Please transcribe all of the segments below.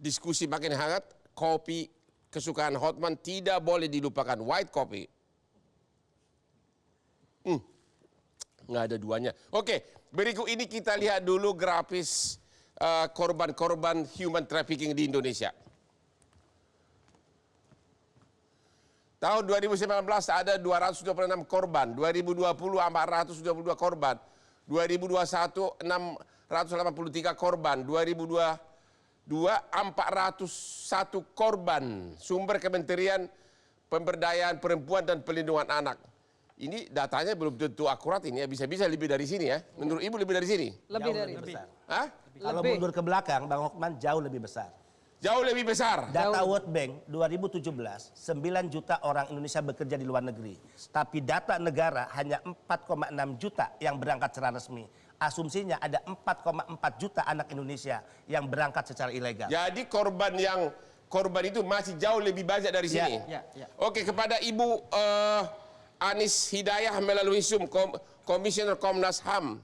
diskusi makin hangat, kopi kesukaan Hotman tidak boleh dilupakan, white coffee. Nggak ada duanya. Oke, berikut ini kita lihat dulu grafis korban-korban human trafficking di Indonesia. Tahun 2019 ada 226 korban, 2020 422 korban, 2021 683 korban, 2022 401 korban. Sumber Kementerian Pemberdayaan Perempuan dan Pelindungan Anak. Ini datanya belum tentu akurat ini ya, bisa-bisa lebih dari sini ya. Menurut Ibu lebih dari sini? Lebih dari besar. Hah? Kalau mundur ke belakang, Bang Hotman jauh lebih besar. Jauh lebih besar. Data World Bank 2017, 9 juta orang Indonesia bekerja di luar negeri. Tapi data negara hanya 4,6 juta yang berangkat secara resmi. Asumsinya ada 4,4 juta anak Indonesia yang berangkat secara ilegal. Jadi korban itu masih jauh lebih banyak dari sini. Ya. Oke, kepada Ibu Anis Hidayah melalui Zoom, Komisioner Komnas HAM.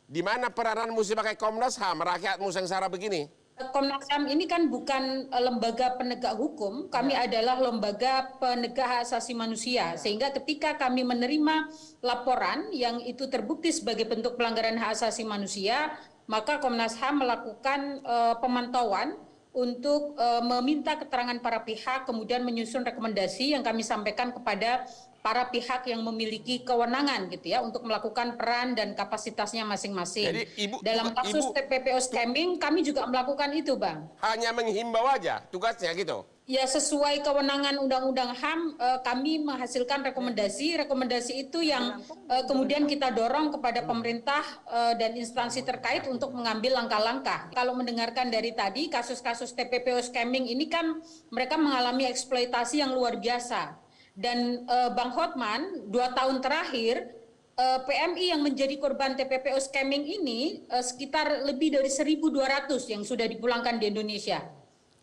Di mana perananmu sebagai Komnas HAM, rakyatmu sengsara begini? Komnas HAM ini kan bukan lembaga penegak hukum, kami adalah lembaga penegak hak asasi manusia. Sehingga ketika kami menerima laporan yang itu terbukti sebagai bentuk pelanggaran hak asasi manusia, maka Komnas HAM melakukan pemantauan untuk meminta keterangan para pihak, kemudian menyusun rekomendasi yang kami sampaikan kepada para pihak yang memiliki kewenangan gitu ya untuk melakukan peran dan kapasitasnya masing-masing. Jadi dalam kasus TPPO scamming kami juga melakukan itu, Bang. Hanya menghimbau aja tugasnya gitu. Ya, sesuai kewenangan Undang-Undang HAM, kami menghasilkan rekomendasi itu yang kemudian kita dorong kepada pemerintah dan instansi terkait untuk mengambil langkah-langkah. Kalau mendengarkan dari tadi, kasus-kasus TPPO scamming ini kan mereka mengalami eksploitasi yang luar biasa. Dan Bang Hotman, 2 tahun terakhir, PMI yang menjadi korban TPPO scamming ini sekitar lebih dari 1.200 yang sudah dipulangkan di Indonesia.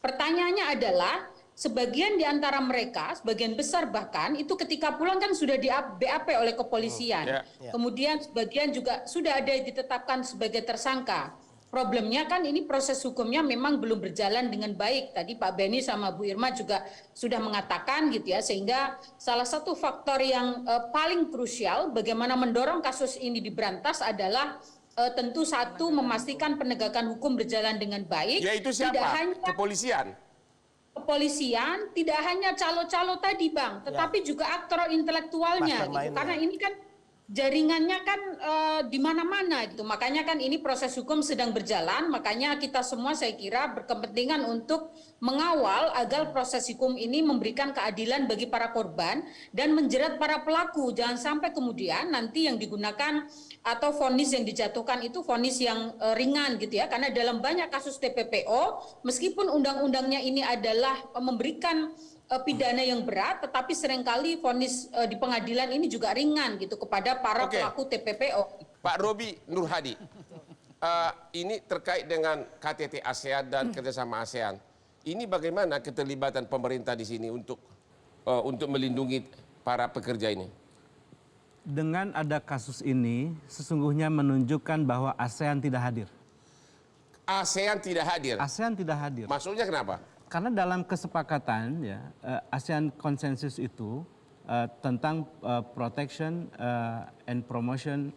Pertanyaannya adalah, sebagian di antara mereka, sebagian besar bahkan, itu ketika pulang kan sudah di BAP oleh kepolisian. Kemudian sebagian juga sudah ada yang ditetapkan sebagai tersangka. Problemnya kan ini proses hukumnya memang belum berjalan dengan baik. Tadi Pak Benny sama Bu Irma juga sudah mengatakan gitu ya, sehingga salah satu faktor yang paling krusial bagaimana mendorong kasus ini diberantas adalah tentu satu, memastikan penegakan hukum berjalan dengan baik. Yaitu siapa? Tidak hanya kepolisian, tidak hanya calo-calo tadi, Bang, tetapi juga aktor intelektualnya gitu. Karena ini kan jaringannya kan di mana-mana gitu. Makanya kan ini proses hukum sedang berjalan, makanya kita semua saya kira berkepentingan untuk mengawal agar proses hukum ini memberikan keadilan bagi para korban dan menjerat para pelaku. Jangan sampai kemudian nanti yang digunakan atau vonis yang dijatuhkan itu vonis yang ringan gitu ya. Karena dalam banyak kasus TPPO, meskipun undang-undangnya ini adalah memberikan pidana yang berat, tetapi seringkali vonis di pengadilan ini juga ringan gitu kepada para pelaku TPPO. Pak Robi Nur Hadi, ini terkait dengan KTT ASEAN dan kerjasama ASEAN. Ini bagaimana keterlibatan pemerintah di sini untuk melindungi para pekerja ini? Dengan ada kasus ini, sesungguhnya menunjukkan bahwa ASEAN tidak hadir. ASEAN tidak hadir? ASEAN tidak hadir. Maksudnya kenapa? Karena dalam kesepakatan ya ASEAN Consensus itu tentang protection and promotion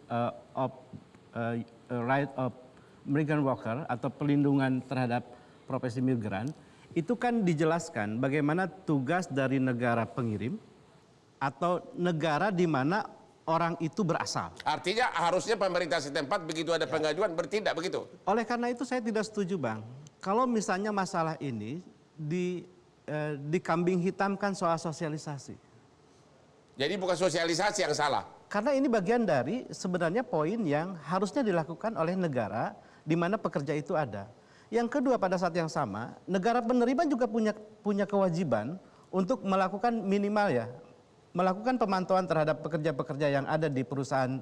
of right of migrant worker atau pelindungan terhadap profesi migran, itu kan dijelaskan bagaimana tugas dari negara pengirim atau negara di mana orang itu berasal. Artinya harusnya pemerintah setempat begitu ada pengaduan bertindak begitu. Oleh karena itu saya tidak setuju, Bang. Kalau misalnya masalah ini dikambing hitamkan soal sosialisasi. Jadi bukan sosialisasi yang salah. Karena ini bagian dari sebenarnya poin yang harusnya dilakukan oleh negara di mana pekerja itu ada. Yang kedua, pada saat yang sama, negara penerima juga punya kewajiban untuk melakukan minimal ya, melakukan pemantauan terhadap pekerja-pekerja yang ada di perusahaan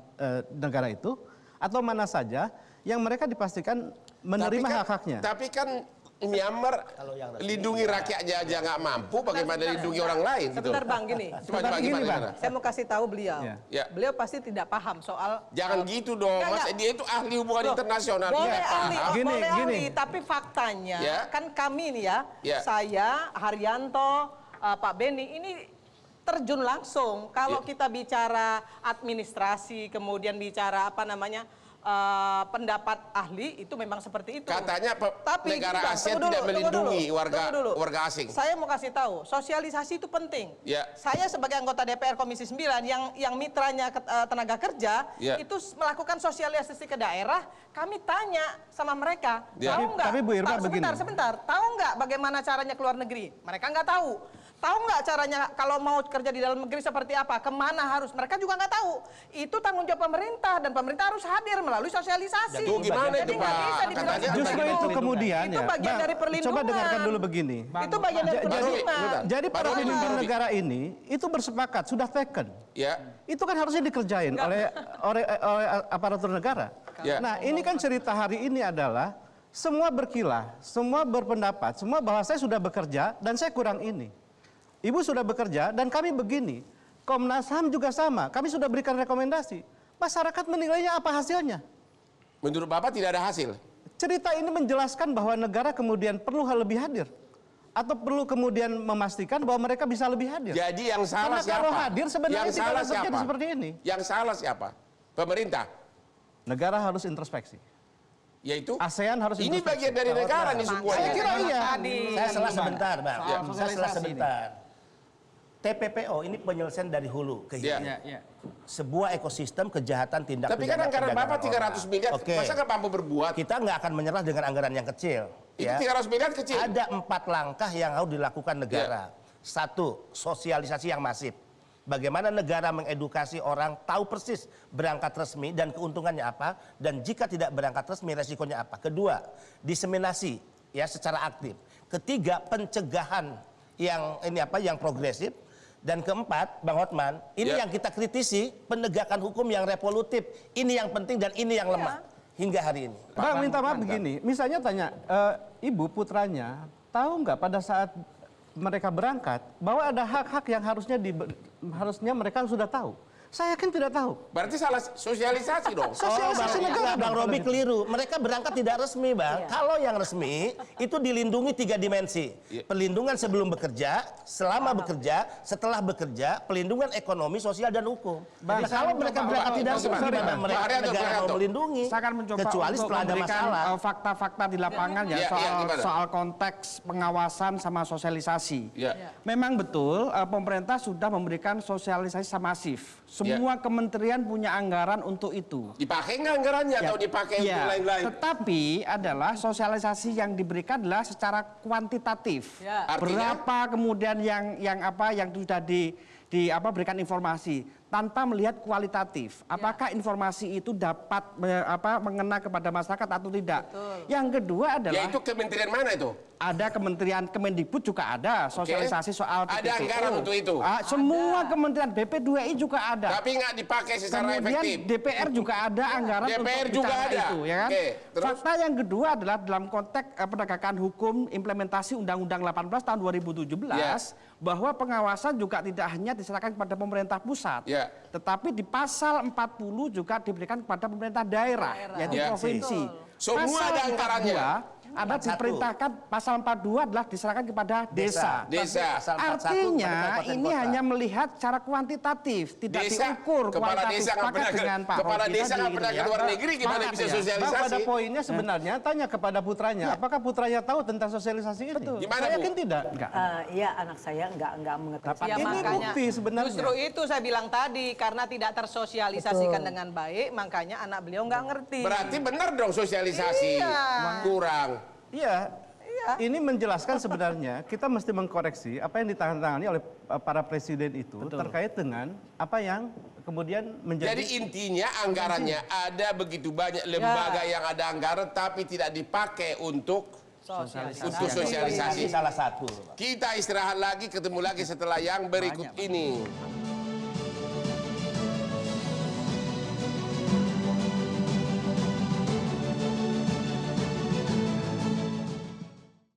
negara itu, atau mana saja yang mereka dipastikan menerima hak-haknya. Tapi kan Myanmar yang resmi, lindungi rakyatnya aja nggak mampu, bagaimana lindungi orang lain? Gitu. Sebentar Bang, gini. Coba gimana? Saya mau kasih tahu beliau. Ya. Beliau pasti tidak paham soal. Jangan gitu dong, Mas. Dia itu ahli hubungan internasional. Boleh Dia ahli, paham. boleh Gini. ahli, tapi faktanya Ya. kan kami nih ya, Ya. saya, Haryanto, Pak Beni ini terjun langsung. Kalau Ya. kita bicara administrasi, kemudian bicara apa namanya pendapat ahli itu memang seperti itu. Katanya negara gini, Bang, ASEAN tunggu tidak dulu, melindungi tunggu dulu. warga asing. Saya mau kasih tahu, sosialisasi itu penting. Ya. Saya sebagai anggota DPR Komisi 9 yang mitranya tenaga kerja Ya. itu melakukan sosialisasi ke daerah, kami tanya sama mereka, Ya. tahu nggak? Tapi Bu Irma begini. Sebentar, tahu nggak bagaimana caranya keluar negeri? Mereka nggak tahu. Tahu nggak caranya kalau mau kerja di dalam negeri seperti apa? Kemana harus? Mereka juga nggak tahu. Itu tanggung jawab pemerintah dan pemerintah harus hadir melalui sosialisasi. Tuh, gimana Jadi itu, nggak Pak? bisa dibilang Katanya seperti Justru itu kemudian itu ya. bagian Bang, dari perlindungan. Coba dengarkan dulu begini. Itu bagian dari Jadi- perlindungan. Jadi para Baru- pemimpin baru- negara ini itu bersepakat, sudah taken. Ya. Itu kan harusnya dikerjain oleh aparatur negara. Ya. Nah, ini kan cerita hari ini adalah semua berkilah, semua berpendapat, semua bahwa saya sudah bekerja dan saya kurang ini. Ibu sudah bekerja dan kami begini. Komnas HAM juga sama, kami sudah berikan rekomendasi. Masyarakat menilainya apa hasilnya? Menurut Bapak tidak ada hasil. Cerita ini menjelaskan bahwa negara kemudian perlu lebih hadir. Atau perlu kemudian memastikan bahwa mereka bisa lebih hadir. Jadi yang salah Karena siapa? kalau hadir sebenarnya yang tidak salah akan terjadi siapa? seperti ini. Yang salah siapa? Pemerintah. Negara harus introspeksi. Yaitu ASEAN harus ini introspeksi. bagian dari negara nih Saya semuanya. kira iya. Saya salah sebentar, Bang. Ya. Saya salah sebentar. TPPO ini penyelesaian dari hulu ke Ya. hilir. Sebuah ekosistem kejahatan tindak Tapi kan pidana anggaran perdagangan Bapak 300 orang. miliar, Oke. masa nggak mampu berbuat? Kita nggak akan menyerah dengan anggaran yang kecil. Itu ya. 300 miliar kecil. Ada 4 langkah yang harus dilakukan negara. Satu, sosialisasi yang masif. Bagaimana negara mengedukasi orang tahu persis berangkat resmi dan keuntungannya apa, dan jika tidak berangkat resmi resikonya apa. Kedua, diseminasi ya secara aktif. Ketiga, pencegahan yang progresif. Dan keempat, Bang Hotman, ini Ya. yang kita kritisi, penegakan hukum yang revolutif. Ini yang penting dan ini yang lemah hingga hari ini. Bang, minta maaf begini. Misalnya tanya, ibu putranya tahu nggak pada saat mereka berangkat bahwa ada hak-hak yang harusnya mereka sudah tahu. Saya yakin tidak tahu. Berarti salah sosialisasi dong. Sosialisasi negara. Bang Robi keliru. Mereka berangkat tidak resmi, Bang. Kalau yang resmi itu dilindungi 3 dimensi. Perlindungan sebelum bekerja, selama bekerja, setelah bekerja, pelindungan ekonomi, sosial dan hukum. Bang, Nah, kalau mereka berangkat tidak resmi, gimana mereka negara mau melindungi? Saya akan mencoba Kecuali untuk setelah ada memberikan masalah. fakta-fakta di lapangan ya, gimana? soal konteks pengawasan sama sosialisasi. Ya. Memang betul pemerintah sudah memberikan sosialisasi masif. Semua kementerian punya anggaran untuk itu. Dipakai nggak anggarannya atau dipakai untuk Ya, lain-lain? tetapi adalah sosialisasi yang diberikan adalah secara kuantitatif. Ya. Artinya? Berapa kemudian yang sudah berikan informasi tanpa melihat kualitatif. Apakah informasi itu dapat mengena kepada masyarakat atau tidak? Betul. Yang kedua adalah Yaitu kementerian mana itu? ada Kementerian Kemendikbud juga ada sosialisasi soal Ada TPPO. anggaran untuk itu? Semua kementerian BP2I juga ada. Tapi nggak dipakai secara Kemudian efektif. DPR juga ada anggaran DPR untuk juga bicara ada. itu, ya kan? Oke, terus? Fakta yang kedua adalah dalam konteks penegakan hukum implementasi Undang-Undang 18 tahun 2017 Ya. bahwa pengawasan juga tidak hanya diserahkan kepada pemerintah pusat, Ya. tetapi di pasal 40 juga diberikan kepada pemerintah daerah, yaitu Ya. provinsi. Semua Pasal ada anggarannya. 42 ada 41. diperintahkan pasal 42 adalah diserahkan kepada desa. Desa. Pasal 41 Artinya kabupaten ini kota. hanya melihat secara kuantitatif, tidak Desa, diukur kepala kualitatif. desa nggak Sepakat pernah dengan Pak kepala Robi desa tadi nggak gitu pernah ya. ke luar negeri, gimana Sepakat bisa ya. Bang, sosialisasi? pada poinnya sebenarnya tanya kepada putranya, apakah putranya tahu tentang sosialisasi ini? Gimana, Saya Bu? yakin tidak. Enggak. Iya, anak saya nggak mengetahui. Ya, Ini makanya bukti sebenarnya. justru itu saya bilang tadi, karena tidak tersosialisasikan dengan baik, makanya anak beliau nggak ngerti. Berarti benar dong sosialisasi. Iya. Kurang. Iya. Ini menjelaskan sebenarnya kita mesti mengkoreksi apa yang ditangani oleh para presiden itu terkait dengan apa yang kemudian menjadi Jadi intinya anggarannya ada begitu banyak lembaga yang ada anggaran tapi tidak dipakai untuk sosialisasi. Salah satu. Kita istirahat lagi, ketemu lagi setelah yang berikut ini.